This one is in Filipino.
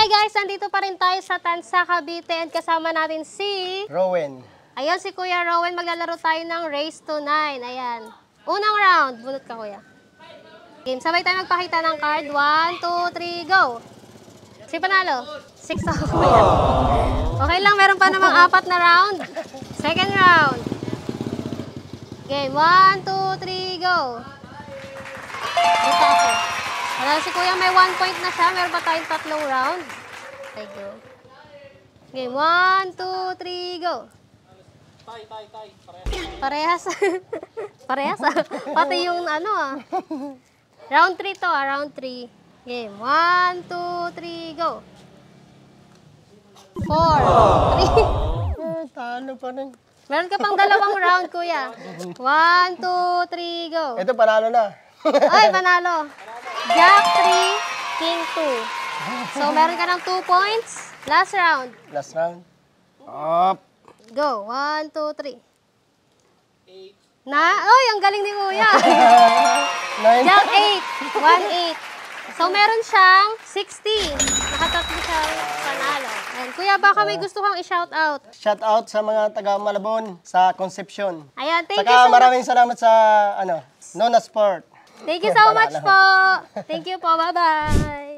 Hi guys, nandito pa rin tayo sa Tansa, Cavite and kasama natin si Rowen. Ayan si Kuya Rowen, maglalaro tayo ng Race to 9. Ayan. Unang round, bunot ka Kuya. Game, sabay tayo magpakita ng card. 1, 2, 3, go! Si panalo? 6 ako Kuya. Okay lang, meron pa namang 4 na round. Second round. Game, 1, 2, 3, go! Dito ako. Wala si Kuya, may 1 point na siya. Meron pa tayong 3 round. Okay, go. Game, 1, 2, 3, go. Parehas. Parehas ah. Pati yung ano ah. Round 3 to ah, round 3. Game, 1, 2, 3, go. 4, 3. Talo pa rin. Meron ka pang 2 round, Kuya. 1, 2, 3, go. Ito, panalo na. Ay, panalo. Jack 3, King 2. So, meron ka ng 2 points. Last round. Last round. Up. Go. 1, 2, 3. Oy, ang galing ni Kuya. 9. Jack 8, 1, 8. So, meron siyang 60. Nakatatlo siyang panalo. And, Kuya, baka may gusto kang i-shout out. Shout out sa mga taga Malabon sa Concepcion. Ayan, thank you Saka so much. maraming salamat sa Nona Sport. Thank you so much po. Thank you po. Bye-bye.